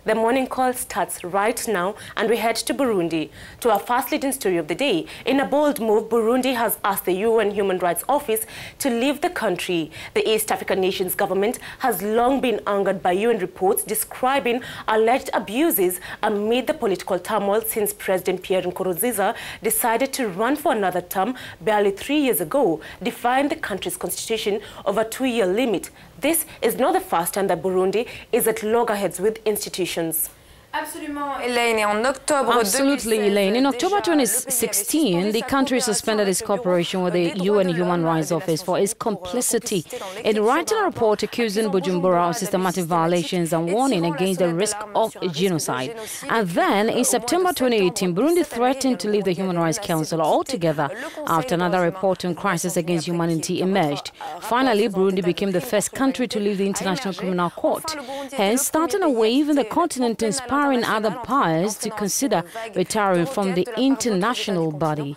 The morning call starts right now, and we head to Burundi. To our first leading story of the day, in a bold move, Burundi has asked the UN Human Rights Office to leave the country. The East African nation's government has long been angered by UN reports describing alleged abuses amid the political turmoil since President Pierre Nkurunziza decided to run for another term barely 3 years ago, defying the country's constitution of a 2-year limit. This is not the first time that Burundi is at loggerheads with institutions. Absolutely, Elaine. In October 2016, the country suspended its cooperation with the UN Human Rights Office for its complicity in writing a report accusing Bujumbura of systematic violations and warning against the risk of genocide. And then, in September 2018, Burundi threatened to leave the Human Rights Council altogether after another report on crisis against humanity emerged. Finally, Burundi became the first country to leave the International Criminal Court, hence starting a wave in the continent inspiring other powers to consider retiring from the international body.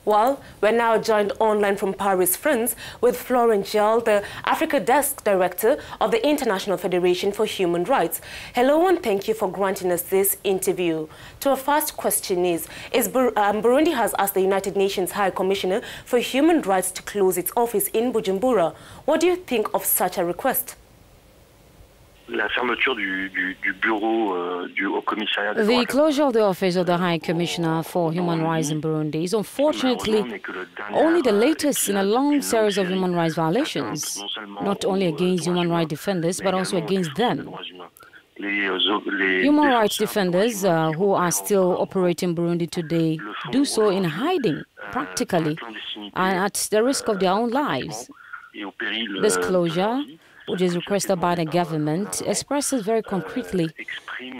Well, we're now joined online from Paris, France, with Florent Gel, the Africa Desk Director of the International Federation for Human Rights. Hello, and thank you for granting us this interview. To our first question is Burundi has asked the United Nations High Commissioner for Human Rights to close its office in Bujumbura. What do you think of such a request? The closure of the office of the High Commissioner for Human Rights in Burundi is unfortunately only the latest in a long series of human rights violations, not only against human rights defenders, but also against them. Human rights defenders who are still operating in Burundi today do so in hiding, practically, and at the risk of their own lives. This closure, which is requested by the government, expresses very concretely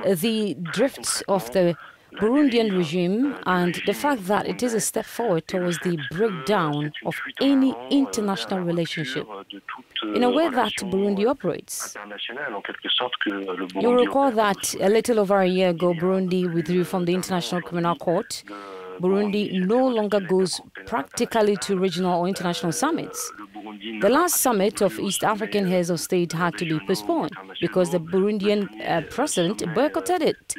the drifts of the Burundian regime and the fact that it is a step forward towards the breakdown of any international relationship in a way that Burundi operates. You recall that a little over a year ago, Burundi withdrew from the International Criminal Court. Burundi no longer goes practically to regional or international summits. The last summit of East African heads of state had to be postponed because the Burundian president boycotted it.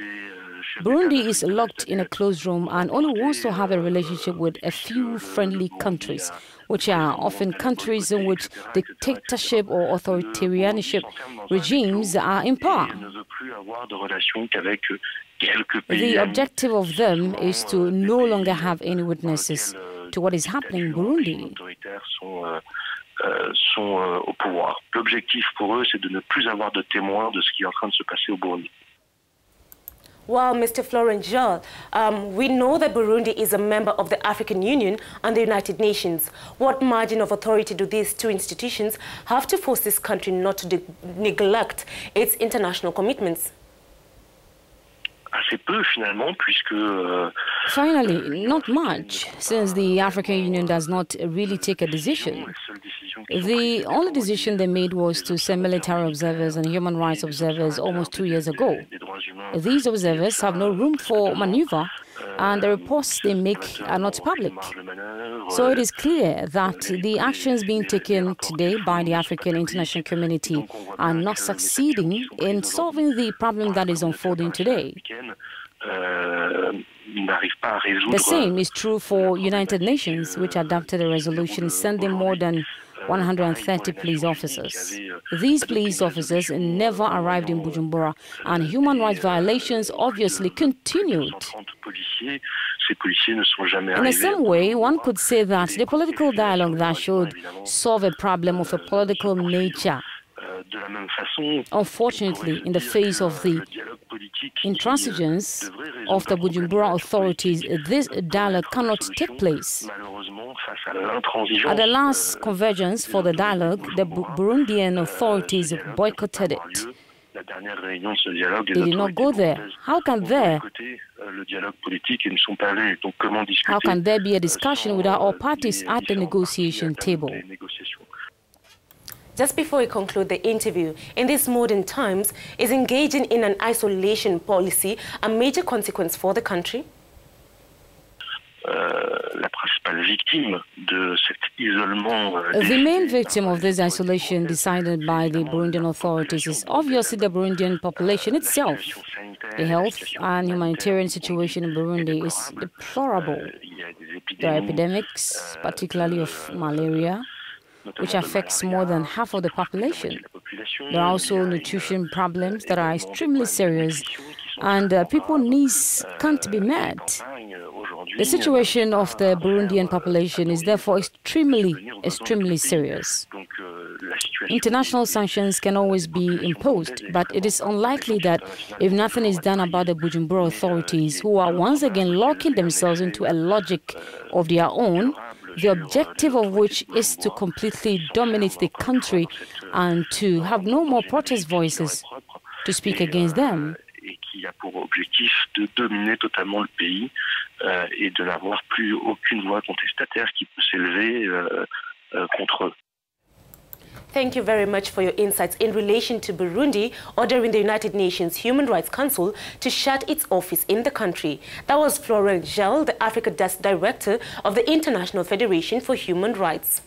Burundi is locked in a closed room and only wants to have a relationship with a few friendly countries, which are often countries in which dictatorship or authoritarianship regimes are in power. The objective of them is to no longer have any witnesses to what is happening in Burundi. Au pouvoir. L'objectif pour eux, c'est de ne plus avoir de témoins de ce qui est en train de se passer au Burundi. Well, Mr. Florent Gel, we know that Burundi is a member of the African Union and the United Nations. What margin of authority do these two institutions have to force this country not to neglect its international commitments? Assez peu, finalement, puisque... Finally, not much, since the African Union does not really take a decision. The only decision they made was to send military observers and human rights observers almost 2 years ago. These observers have no room for maneuver, and the reports they make are not public. So it is clear that the actions being taken today by the African international community are not succeeding in solving the problem that is unfolding today. The same is true for United Nations, which adopted a resolution sending more than 130 police officers. These police officers never arrived in Bujumbura, and human rights violations obviously continued. In the same way, one could say that the political dialogue that should solve a problem of a political nature, unfortunately, in the face of the intransigence of the Bujumbura authorities, this dialogue cannot take place. At the last convergence for the dialogue, the Burundian authorities boycotted it. They did not go there. How can there be a discussion without all parties at the negotiation table? Just before we conclude the interview, in these modern times, is engaging in an isolation policy a major consequence for the country? principales victimes de cet isolement. The main victim of this isolation decided by the Burundian authorities is obviously the Burundian population itself. The health and humanitarian situation in Burundi is deplorable. There are epidemics, particularly of malaria, which affects more than half of the population. There are also nutrition problems that are extremely serious, and people's needs can't be met. The situation of the Burundian population is therefore extremely serious. International sanctions can always be imposed, but it is unlikely that if nothing is done about the Bujumbura authorities, who are once again locking themselves into a logic of their own, the objective of which is to completely dominate the country and to have no more protest voices to speak against them. Qui a pour objectif de dominer totalement le pays et de n'avoir plus aucune voix contestataire qui peut s'élever contre eux. Thank you very much for your insights in relation to Burundi ordering the United Nations Human Rights Council to shut its office in the country. That was Florent Gel, the Africa Desk Director of the International Federation for Human Rights.